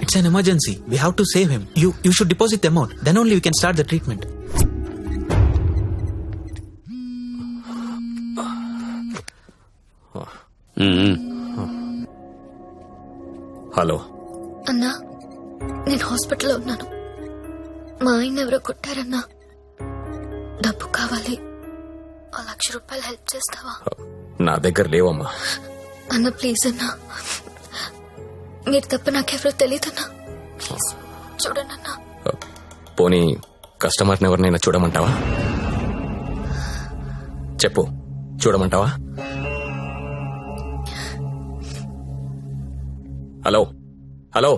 It's an emergency. We have to save him. You should deposit the amount. Then only we can start the treatment. Hello అన్నా, నేను హాస్పిటల్లో ఉన్నాను. మా ఆయన ఎవరో కొట్టారన్నా. డబ్బు కావాలి. 1,00,000 రూపాయలు హెల్ప్ చేస్తావా? నా దగ్గర లేవమ్మా. అన్న ప్లీజ్ అన్నా, మీరు తప్ప నాకెవరో తెలియదన్నా. ప్లీజ్ చూడండి అన్నా. పోనీ కస్టమర్ని ఎవరినైనా చూడమంటావా? చెప్పు, చూడమంటావా? హలో హలో,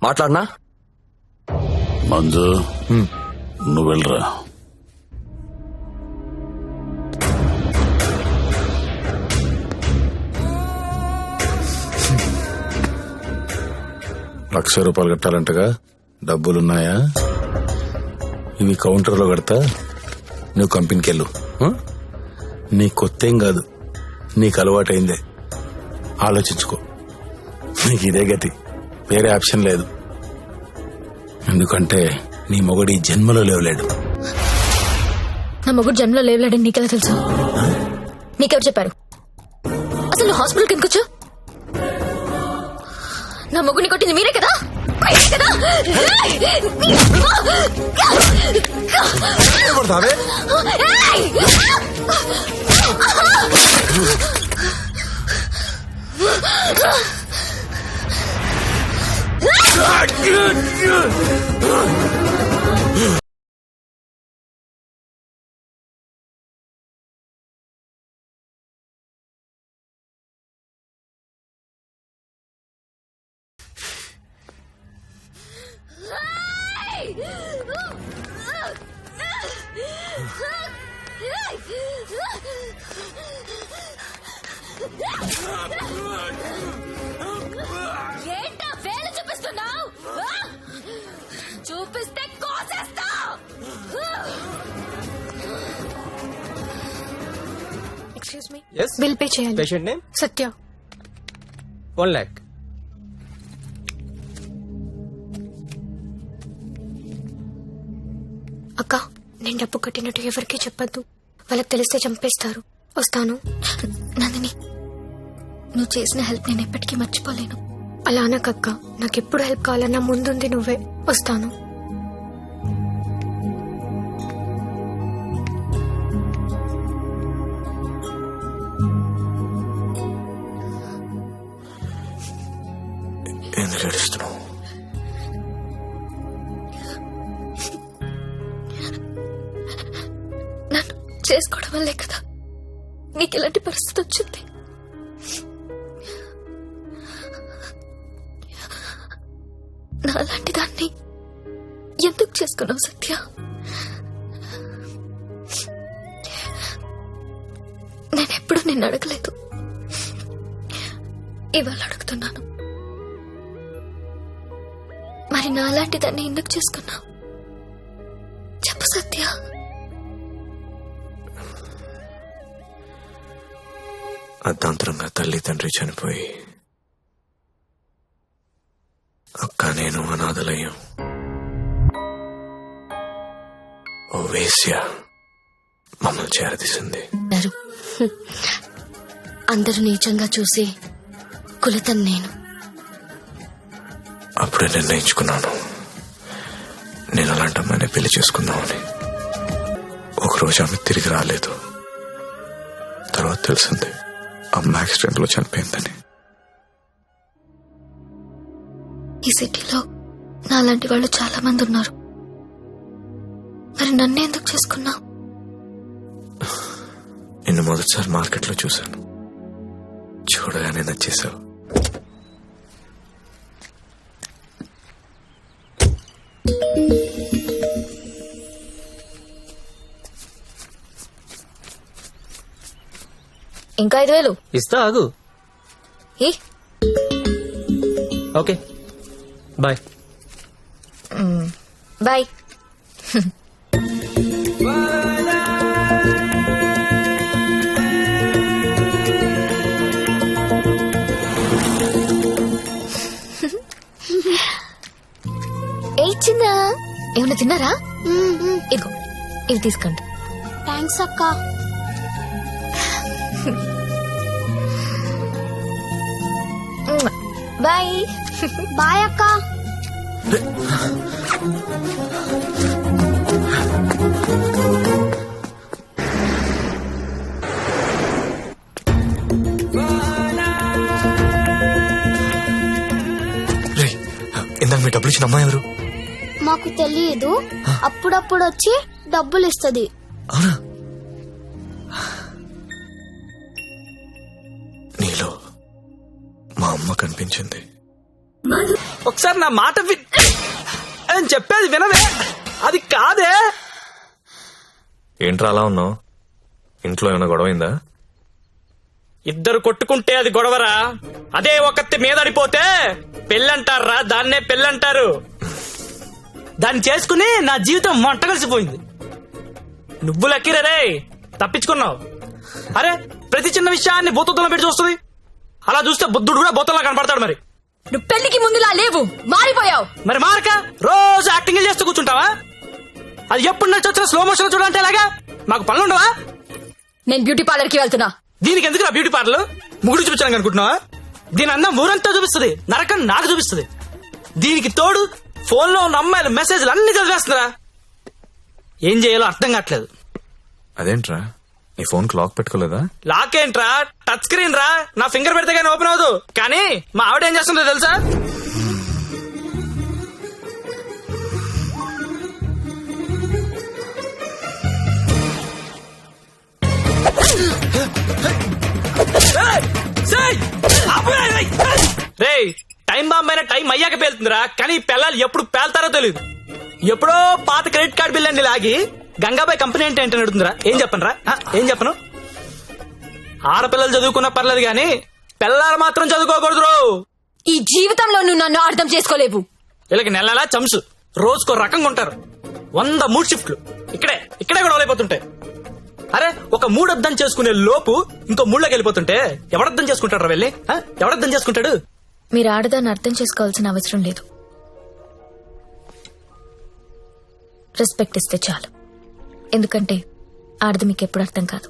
మాట్లాడనా? మంజు, నువ్వు వెళ్ళరా. ₹1,00,000 కట్టాలంటగా, డబ్బులున్నాయా? ఇవి కౌంటర్లో కడతా, నువ్వు కంపెనీకి వెళ్ళు. నీ కొత్తేం కాదు, నీకు అలవాటైందే. ఆలోచించుకో, నీకు ఇదే గతి, వేరే ఆప్షన్ లేదు. ఎందుకంటే నీ మొగుడు ఈ జన్మలో లేవలేడు. నా మొగుడు జన్మలో లేవలేడని నీకెలా తెలుసు? నీకెవరు చెప్పారు? అసలు నువ్వు హాస్పిటల్కి ఎందుకు వచ్చావు? నా మొగుడిని కొట్టింది మీరే కదా? ఏంటా వేలు చూపిస్తున్నావు? చూపిస్తే కోసేస్తా. ఎక్స్క్యూజ్ మీ, బిల్ పే చేయాలి. Patient name? సత్య. 1 lakh. అక్క, నేను డబ్బు కట్టినట్టు ఎవరికీ చెప్పద్దు. వాళ్ళకి తెలిస్తే చంపేస్తారు. వస్తాను. నందిని, నువ్వు చేసిన హెల్ప్ నేను ఎప్పటికీ మర్చిపోలేను. అలా అనకక్క, నాకెప్పుడు హెల్ప్ కావాలన్నా ముందుంది నువ్వే. వస్తాను. ఎందుకు ఏడుస్తున్నావు? నన్ను చేసుకోవడం వల్లే కదా నీకు ఇలాంటి పరిస్థితి వచ్చింది. నాలాంటి దాన్ని ఎందుకు చేసుకున్నావు సత్య? నేనెప్పుడు నిన్ను అడగలేదు, ఇవాళ అడుగుతున్నాను. మరి నాలాంటి దాన్ని ఎందుకు చేసుకున్నావు? చెప్పు సత్య. అర్ధాంతరంగా తల్లి తండ్రి చనిపోయి అక్క నేను అనాథలయ్యాం. ఓ వేశ్య మమ్మల్ని చేరదీసింది. అందరూ నీచంగా చూసి కులతం నేను. అప్పుడే నిర్ణయించుకున్నాను, నేను అలాంటి అమ్మాయిని పెళ్లి చేసుకుందామని. ఒకరోజు ఆమె తిరిగి రాలేదు. తర్వాత తెలిసింది అమ్మ యాక్సిడెంట్ లో చనిపోయిందని. ఈ సిటీలో నాలాంటి వాళ్ళు చాలా మంది ఉన్నారు. మరి నన్ను ఎందుకు చేసుకున్నావు? నిన్ను మొదటిసారి మార్కెట్లో చూశాను, చూడగానే నచ్చేసావు. ఇంకా 5,000 ఇస్తా, ఆగు. Okay, bye. బాయ్. ఇచ్చిందా? ఏమన్నా తిన్నారా? ఇదిగో ఇవి తీసుకోండి. థ్యాంక్స్ అక్క. బాయ్. బాయ్ అక్క. రే, ఇందాక మీ డబ్బులు ఇచ్చిన అమ్మాయి ఎవరు? మాకు తెలియదు, అప్పుడప్పుడు వచ్చి డబ్బులు ఇస్తది. అవునా? నీలో మా అమ్మ కనిపించింది. ఒకసారి నా మాట నేను చెప్పేది వినవే. అది కాదే. ఏంట్రా అలా ఉన్నావు? ఇంట్లో ఏమైనా గొడవైందా? ఇద్దరు కొట్టుకుంటే అది గొడవరా? అదే ఒకత్తి మీద అడిపోతే పెళ్ళంటారా? దాన్నే పెళ్ళంటారు. దాన్ని చేసుకుని నా జీవితం మంట కలిసిపోయింది. నువ్వు లక్కీరే, తప్పించుకున్నావు. అరే, ప్రతి చిన్న విషయాన్ని బూతద్దంలో పెట్టి చూస్తుంది. అలా చూస్తే బుద్ధుడు కూడా బోతల్లా కనపడతాడు. మరి నువ్వు పెళ్లికి ముందులా లేవు, మారిపోయావు. మరి మారక రోజు యాక్టింగ్ చేస్తూ కూర్చుంటావా? అది ఎప్పుడు నచ్చి వచ్చిన స్లో మోషన్ చూడాలంటే ఎలాగా? మాకు పనులు ఉండవా? నేను బ్యూటీ పార్లర్ కి వెళ్తున్నా. దీనికి ఎందుకు బ్యూటీ పార్లర్? ముగుడు చూపించాను అనుకుంటున్నావా? దీని అందం ఊరంతా చూపిస్తుంది, నరకం నాకు చూపిస్తుంది. దీనికి తోడు ఫోన్ లో ఉన్న అమ్మాయిల మెసేజ్లు అన్ని చదివేస్తున్నారా? ఏం చేయాలో అర్థం కావట్లేదు. అదేంట్రా, నీ ఫోన్ కి లాక్ పెట్టుకోలేదా? లాక్ ఏంట్రా, టచ్ స్క్రీన్ రా. నా ఫింగర్ పెడితే కానీ ఓపెన్ అవ్వదు. కానీ మా ఆవిడ ఏం చేస్తుందో తెలుసా? రే, టైం బాంబ్ అయినా టైం అయ్యాక పేలుతుందిరా. కానీ పిల్లలు ఎప్పుడు పేల్తారో తెలియదు. ఎప్పుడో పాత క్రెడిట్ కార్డు బిల్ అండి లాగి గంగాబాయ్ కంపెనీ అంటే ఏంటని అడుగుతుందిరా. ఏం చెప్పను రా, ఏం చెప్పను? ఆడపిల్లలు చదువుకున్నా పర్లేదు గాని పిల్లలు మాత్రం చదువుకోకూడదు. ఈ జీవితంలో నువ్వు నన్ను అర్థం చేసుకోలేవు. వీళ్ళకి నెలలా చంసు, రోజుకో రకంగా ఉంటారు. 100 మూడు షిఫ్ట్లు ఇక్కడే కూడా అయిపోతుంటాయి. అరే, ఒక మూడు అర్థం చేసుకునే లోపు ఇంకో మూడులోకి వెళ్ళిపోతుంటే ఎవడర్థం చేసుకుంటాడు? వెళ్ళి ఎవడర్థం చేసుకుంటాడు? మీరు ఆడదాన్ని అర్థం చేసుకోవాల్సిన అవసరం లేదు. రెస్పెక్ట్ ఇస్తే చాలు. ఎందుకంటే ఆడది మీకు ఎప్పుడు అర్థం కాదు.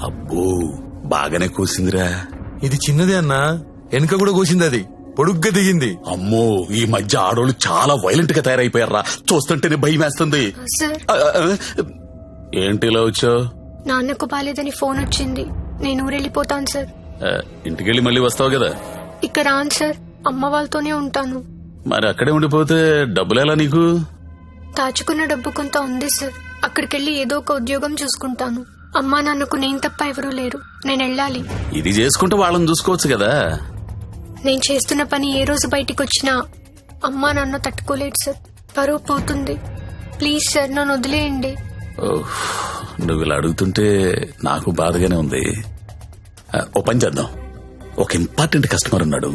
అబ్బో, బాగానే కూసిందిరా. ఇది చిన్నదే అన్నా, వెనుక కూడా కూసింది. అది పొడుగ్గా దిగింది. అమ్మో, ఈ మధ్య ఆడోళ్ళు చాలా వైలెంట్ గా తయారైపోయారా. చూస్తుంటేనే భయం వేస్తుంది. సార్, ఏంటి ఇలా వచ్చావు? నాన్నకు బాలేదని ఫోన్ వచ్చింది. నేను ఊరెళ్ళిపోతాను సార్. ఇంటికెళ్ళి మళ్ళీ వస్తావు కదా? ఇక రాను సార్, అమ్మ వాళ్ళతోనే ఉంటాను. మరి అక్కడే ఉండిపోతే డబ్బులు ఎలా నీకు? దాచుకున్న డబ్బు కొంత ఉంది సార్. అక్కడికెళ్ళి ఏదో ఒక ఉద్యోగం చూసుకుంటాను. అమ్మా నాన్నకు నేను తప్ప ఎవరూ లేరు. నేను వెళ్ళాలి. ఇది చేసుకుంటే వాళ్ళని చూసుకోవచ్చు కదా. నేను చేస్తున్న పని ఏ రోజు బయటికి వచ్చినా అమ్మా నాన్న తట్టుకోలేడు సార్. పరువు పోతుంది. ప్లీజ్ సార్, నన్ను వదిలేయండి. ఓహ్, నువ్వు ఇలా అడుగుతుంటే నాకు బాధగానే ఉంది. ఓ పని చేద్దాం, ఒక ఇంపార్టెంట్ కస్టమర్ ఉన్నాడు,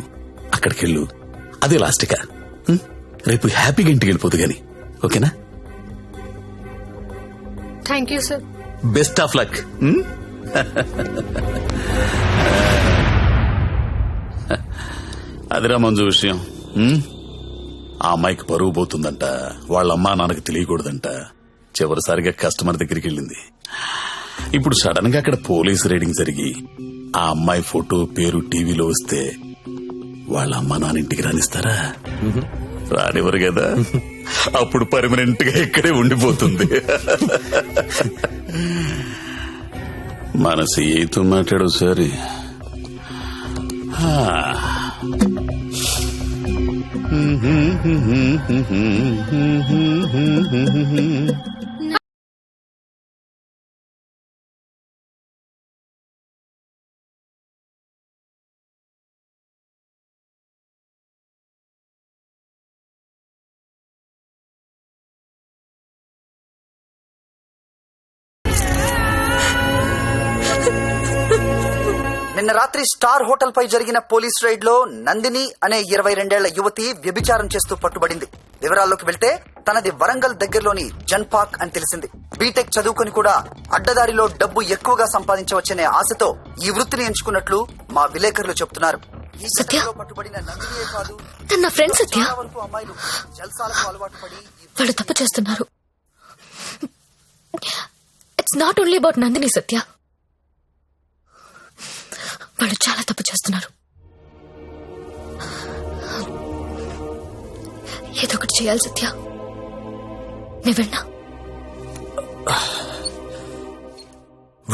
అక్కడికెళ్ళు. అదే లాస్ట్గా. రేపు హ్యాపీగా ఇంటికి వెళ్ళిపోదు గాని, ఓకేనా? Thank you sir. Best of luck. అదిరా మంజు విషయం. ఆ అమ్మాయికి పరువు పోతుందంట, వాళ్ళ అమ్మా నాన్నకి తెలియకూడదంట. చివరిసారిగా కస్టమర్ దగ్గరికి వెళ్ళింది. ఇప్పుడు సడన్ గా అక్కడ పోలీస్ రైడింగ్ జరిగి ఆ అమ్మాయి ఫోటో పేరు టీవీలో వస్తే వాళ్ళ అమ్మా నాన్న ఇంటికి రానిస్తారా? రానివ్వరు కదా. అప్పుడు పర్మనెంట్ గా ఇక్కడే ఉండిపోతుంది. మన సీతో మాట్లాడు సరే. నిన్న రాత్రి స్టార్ హోటల్ పై జరిగిన పోలీస్ రైడ్ లో నందిని అనే 22 ఏళ్ల యువతి వ్యభిచారం చేస్తూ పట్టుబడింది. వివరాల్లోకి వెళ్తే తనది వరంగల్ దగ్గరలోని జన్పాక్ అని తెలిసింది. బీటెక్ చదువుకుని కూడా అడ్డదారిలో డబ్బు ఎక్కువగా సంపాదించవచ్చనే ఆశతో ఈ వృత్తిని ఎంచుకున్నట్లు మా విలేకరులు చెబుతున్నారు. ఈ సత్య? ఘటనలో పట్టుబడిన నందినియే కాదు, తను నా ఫ్రెండ్ సత్య. చాలా వరకు అమ్మాయిలు జల్సాలకు అలవాటు పడి వాళ్ళు తప్పు చేస్తున్నారు. It's not only about Nandini Satya. వాళ్ళు చాలా తప్పు చేస్తున్నారు. ఏదో ఒకటి చేయాలి సత్య. నువ్వెన్నా